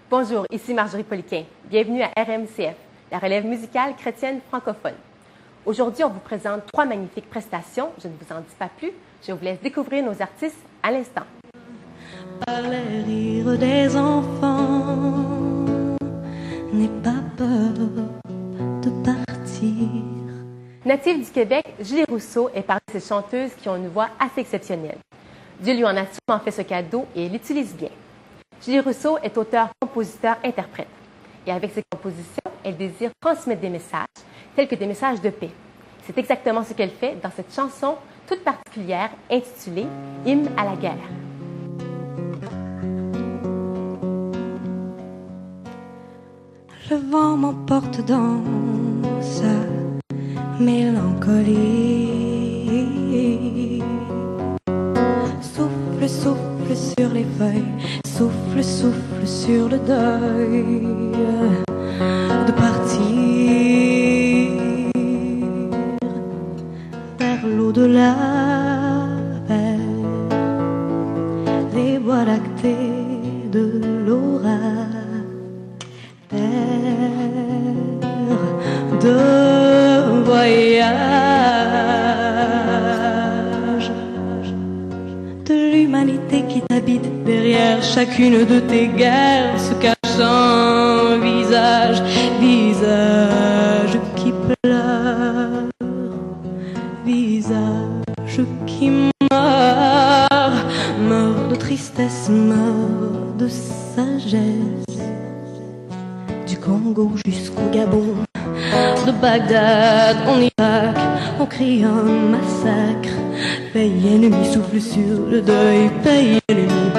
Bonjour, ici Marjorie Poliquin. Bienvenue à RMCF, la relève musicale chrétienne francophone. Aujourd'hui, on vous présente 3 magnifiques prestations. Je ne vous en dis pas plus. Je vous laisse découvrir nos artistes à l'instant. Par les rires des enfants, n'aie pas peur de partir. Native du Québec, Julie Rousseau est parmi ces chanteuses qui ont une voix assez exceptionnelle. Dieu lui en a souvent fait ce cadeau et l'utilise bien. Julie Rousseau est auteure, compositeur, interprète. Et avec ses compositions, elle désire transmettre des messages, tels que des messages de paix. C'est exactement ce qu'elle fait dans cette chanson toute particulière intitulée « Hymne à la guerre ». Le vent m'emporte dans sa mélancolie. Souffle, souffle sur les feuilles, souffle, souffle sur le deuil de partir vers l'au-delà, vers les bois lactés de l'orage. De voyage, de l'humanité qui t'habite derrière chacune de tes guerres, se cache un visage, visage qui pleure, visage qui meurt, meurt de tristesse, meurt de sagesse. Du Congo jusqu'au Gabon, de Bagdad en Irak, on crie un massacre. Pays ennemi, souffle sur le deuil, pays ennemi,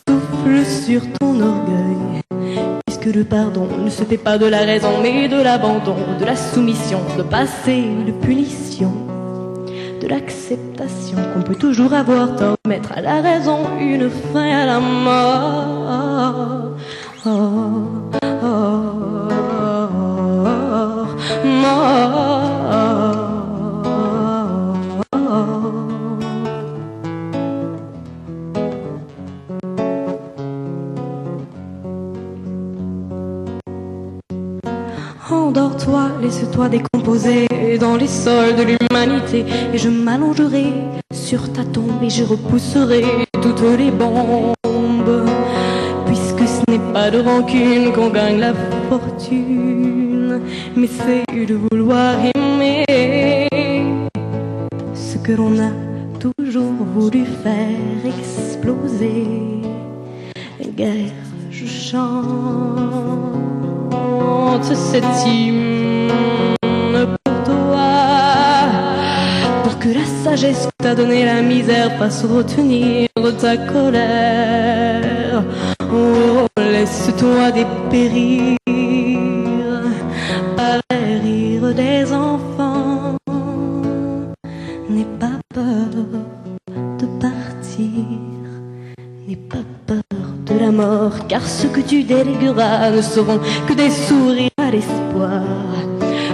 souffle sur ton orgueil. Puisque le pardon ne se fait pas de la raison, mais de l'abandon, de la soumission, de passé, de punition, de l'acceptation qu'on peut toujours avoir tort, mettre à la raison une fin à la mort. Endors-toi, laisse-toi décomposer dans les sols de l'humanité, et je m'allongerai sur ta tombe et je repousserai toutes les bombes, puisque ce n'est pas de rancune qu'on gagne la fortune, mais c'est de vouloir aimer ce que l'on a toujours voulu faire exploser. Guerre, je chante cet hymne pour toi, pour que la sagesse que t'a donné la misère fasse retenir ta colère. Oh, laisse-toi dépérir par les rires des enfants. N'aie pas peur de partir, n'aie pas peur de la mort, car ce que tu délégueras ne seront que des sourires à l'espoir.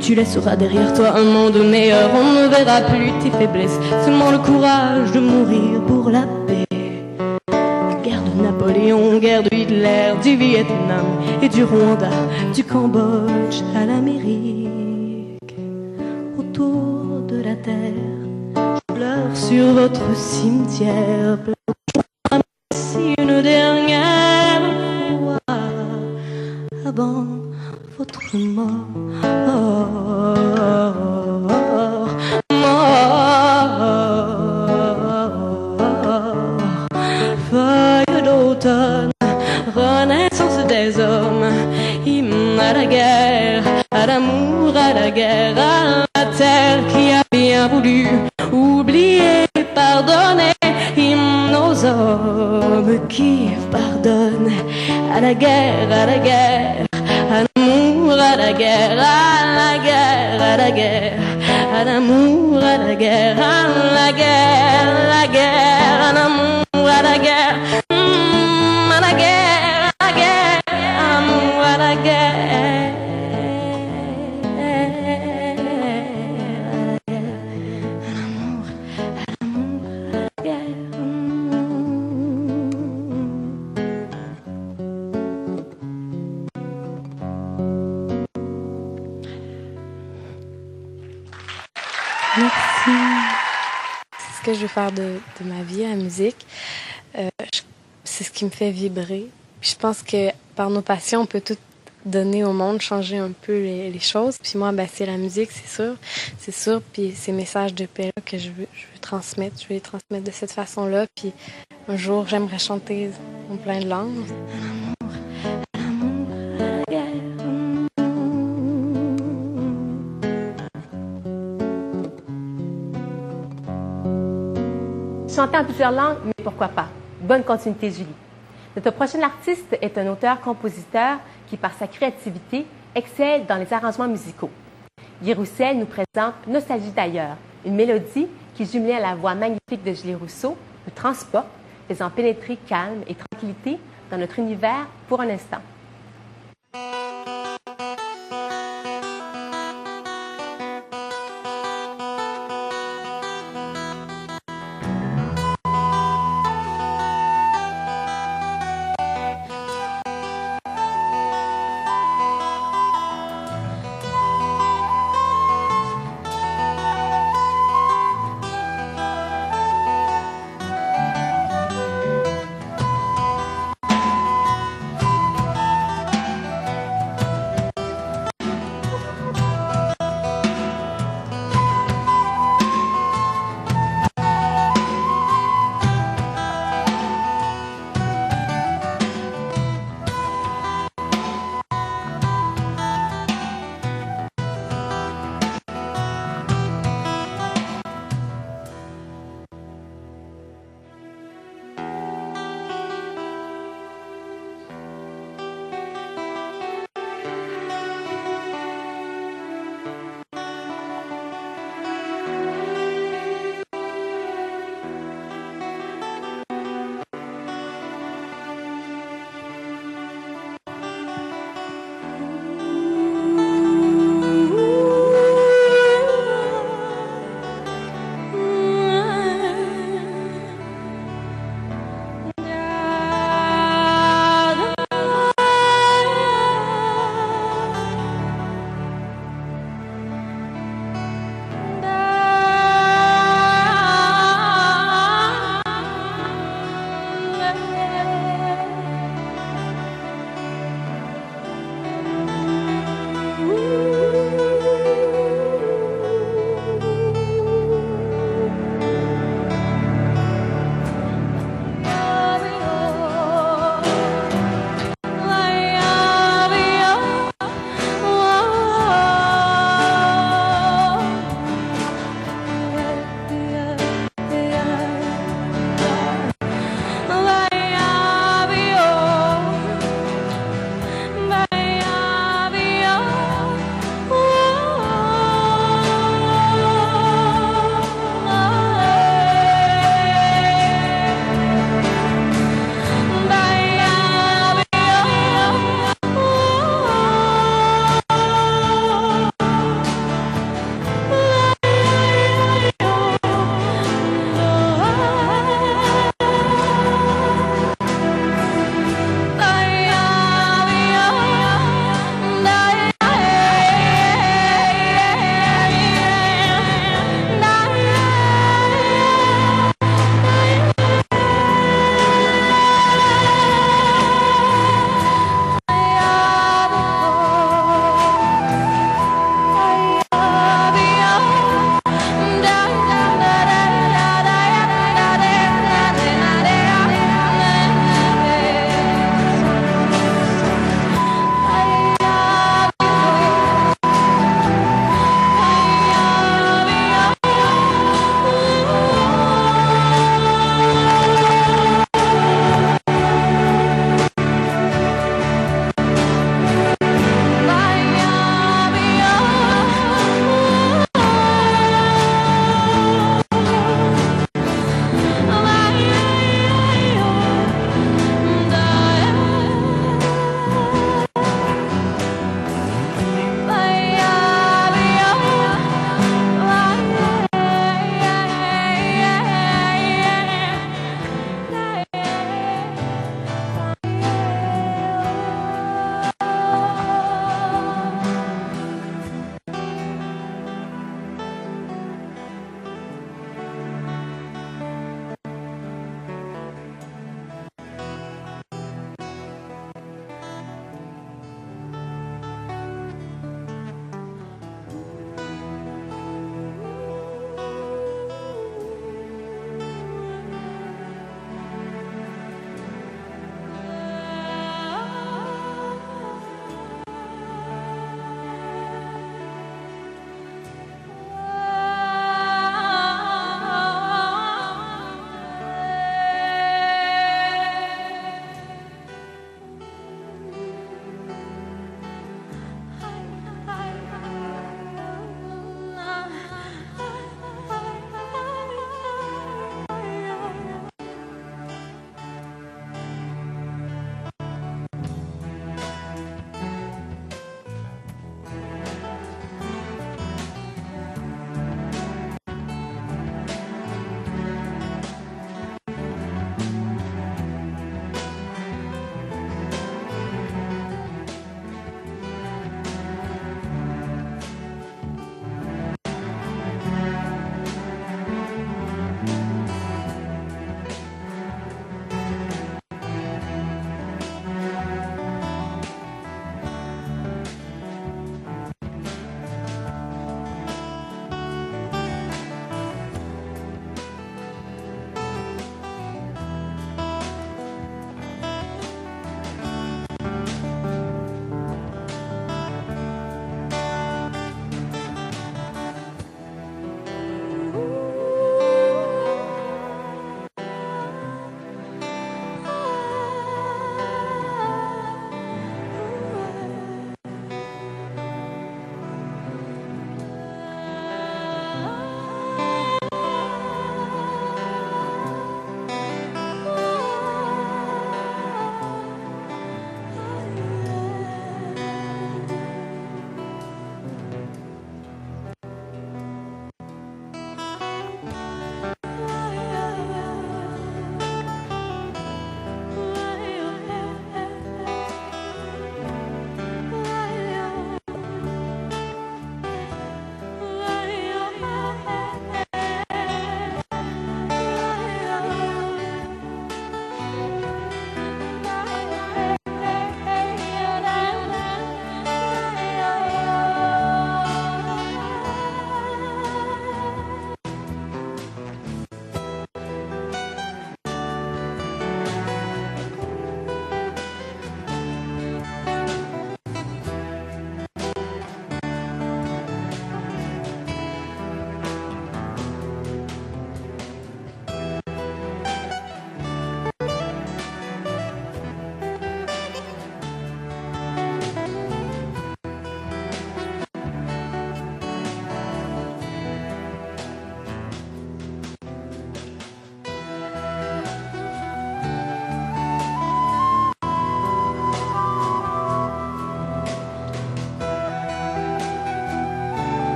Tu laisseras derrière toi un monde meilleur, on ne verra plus tes faiblesses, seulement le courage de mourir pour la paix. Guerre de Napoléon, guerre de Hitler, du Vietnam et du Rwanda, du Cambodge à l'Amérique. Autour de la terre, je pleure sur votre cimetière, si une dernière fois avant votre mort, feuille d'automne, renaissance des hommes, hymne à la guerre, à l'amour, à la guerre, à la terre qui a bien voulu oublier, pardonner, hymne aux hommes qui pardonnent, à la guerre, à la guerre, à l'amour, à la guerre, à la guerre, à la guerre, à l'amour, à la guerre, à la guerre, à la guerre, à l'amour, à la guerre, à la guerre, à la guerre, à l'amour, à la guerre. C'est ce que je veux faire de ma vie, la musique. C'est ce qui me fait vibrer. Puis je pense que par nos passions, on peut tout donner au monde, changer un peu les choses. Puis moi, ben, c'est la musique, c'est sûr. C'est sûr. Puis ces messages de paix que je veux transmettre, je vais les transmettre de cette façon-là. Puis un jour, j'aimerais chanter en plein de langues. Chanter en plusieurs langues, mais pourquoi pas? Bonne continuité, Julie. Notre prochain artiste est un auteur-compositeur qui, par sa créativité, excelle dans les arrangements musicaux. Guy Roussel nous présente Nostalgie d'ailleurs, une mélodie qui, jumelée à la voix magnifique de Julie Rousseau, nous transporte, faisant pénétrer calme et tranquillité dans notre univers pour un instant.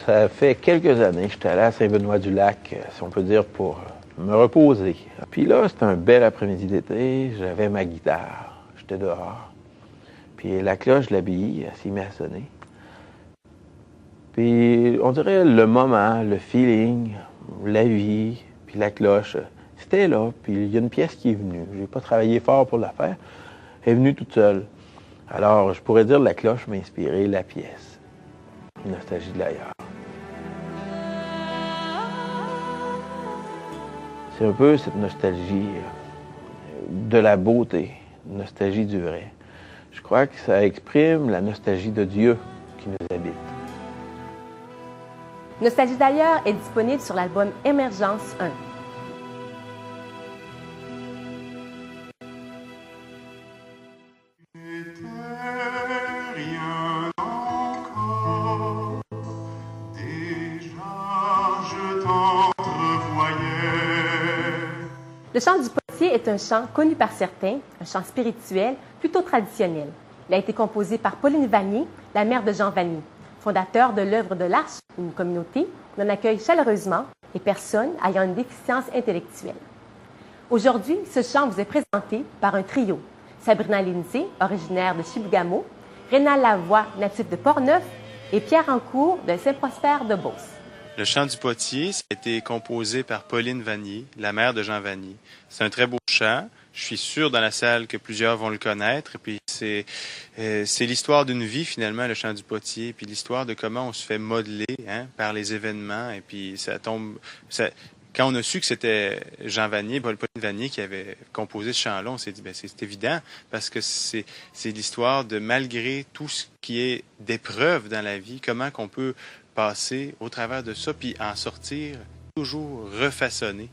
Ça fait quelques années que j'étais allé à Saint-Benoît-du-Lac, si on peut dire, pour me reposer. Puis là, c'était un bel après-midi d'été, j'avais ma guitare, j'étais dehors. Puis la cloche de l'abbaye, elle s'est mise à sonner. Puis on dirait le moment, le feeling, la vie, puis la cloche, c'était là. Puis il y a une pièce qui est venue. J'ai pas travaillé fort pour la faire. Elle est venue toute seule. Alors, je pourrais dire que la cloche m'a inspiré la pièce. Nostalgie de l'ailleurs. C'est un peu cette nostalgie de la beauté, nostalgie du vrai. Je crois que ça exprime la nostalgie de Dieu qui nous habite. Nostalgie d'ailleurs est disponible sur l'album Émergence 1. Le chant du potier est un chant connu par certains, un chant spirituel, plutôt traditionnel. Il a été composé par Pauline Vanier, la mère de Jean Vanier, fondateur de l'œuvre de l'Arche, une communauté où l'on accueille chaleureusement les personnes ayant une déficience intellectuelle. Aujourd'hui, ce chant vous est présenté par un trio. Sabrina Lindsay, originaire de Chibougamau, Rénal Lavoie, natif de Portneuf, et Pierre Ancourt de Saint-Prosper de Beauce. Le chant du potier, ça a été composé par Pauline Vanier, la mère de Jean Vanier. C'est un très beau chant. Je suis sûr dans la salle que plusieurs vont le connaître. Et puis c'est l'histoire d'une vie finalement, le chant du potier, puis l'histoire de comment on se fait modeler par les événements. Et puis ça tombe. Quand on a su que c'était Jean Vanier, Pauline Vanier qui avait composé ce chant-là, on s'est dit c'est évident parce que c'est l'histoire de malgré tout ce qui est d'épreuve dans la vie, comment qu'on peut passer au travers de ça, puis en sortir toujours refaçonné.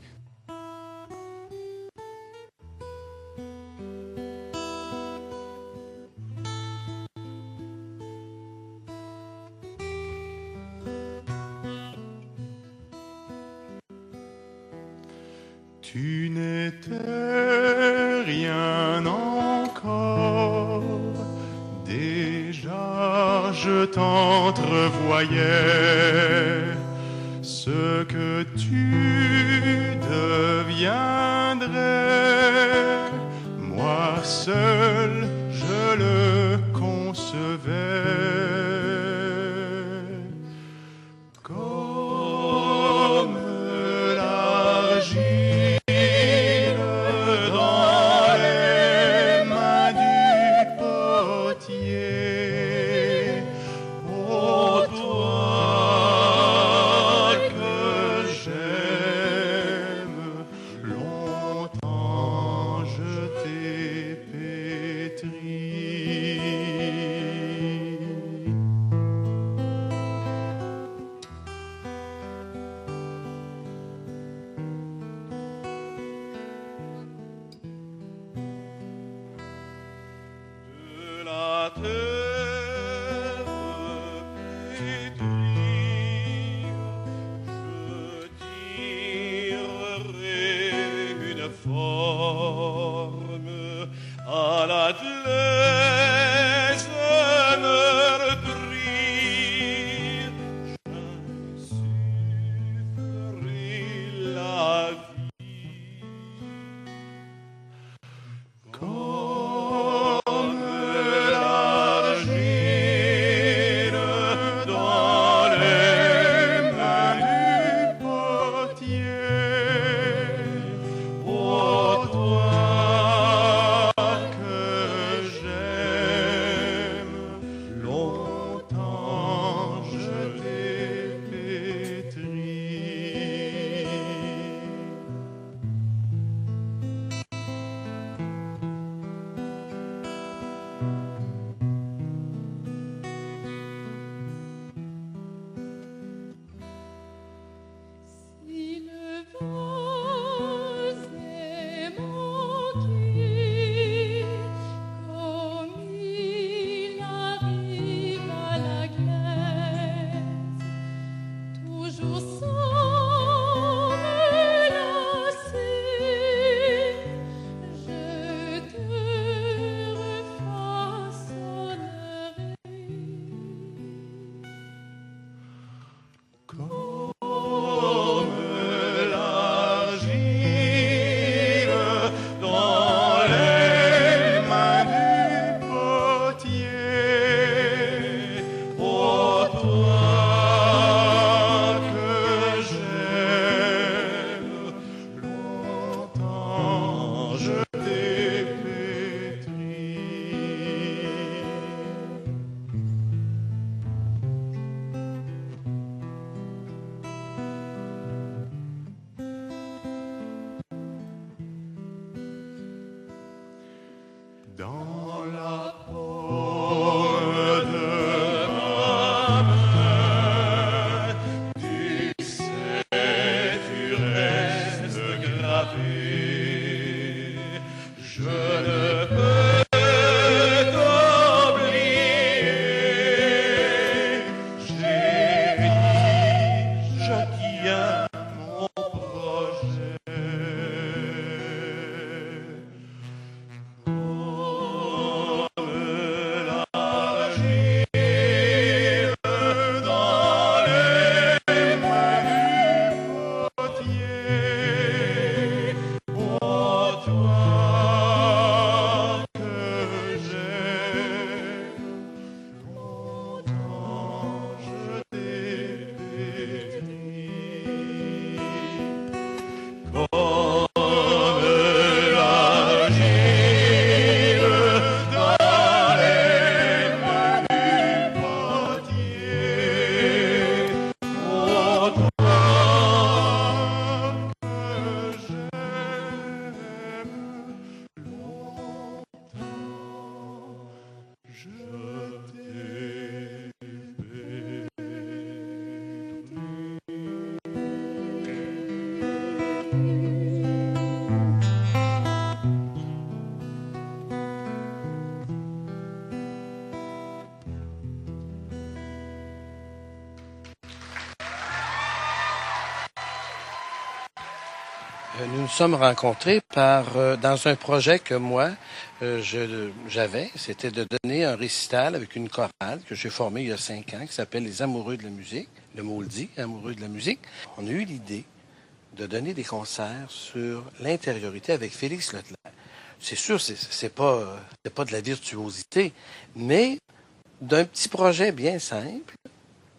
Tu n'étais rien encore, déjà je t'entrevoyais, ce que tu deviendrais, moi seul je le concevais. Comme l'argile dans les mains du potier. Ô toi que j'aime, longtemps je t'ai pétri. Nous nous sommes rencontrés dans un projet que moi, j'avais. C'était de donner un récital avec une chorale que j'ai formée il y a 5 ans, qui s'appelle Les Amoureux de la musique. Le mot le dit, Amoureux de la musique. On a eu l'idée de donner des concerts sur l'intériorité avec Félix Leclerc. C'est sûr, c'est pas de la virtuosité, mais d'un petit projet bien simple,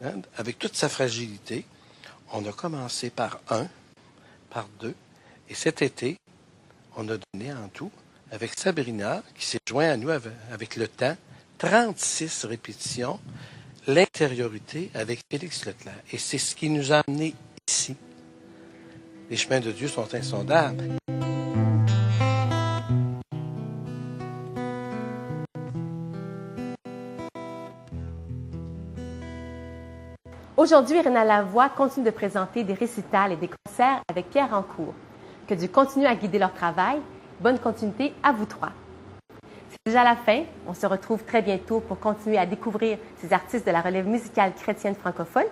hein, avec toute sa fragilité. On a commencé par 1, par 2, et cet été, on a donné en tout, avec Sabrina, qui s'est joint à nous avec le temps, 36 répétitions, l'intériorité avec Félix Leclerc. Et c'est ce qui nous a amenés ici. Les chemins de Dieu sont insondables. Aujourd'hui, Irina Lavoie continue de présenter des récitals et des concerts avec Pierre Rancourt. Que Dieu continue à guider leur travail. Bonne continuité à vous trois. C'est déjà la fin. On se retrouve très bientôt pour continuer à découvrir ces artistes de la relève musicale chrétienne francophone.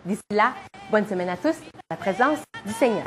D'ici là, bonne semaine à tous, à la présence du Seigneur.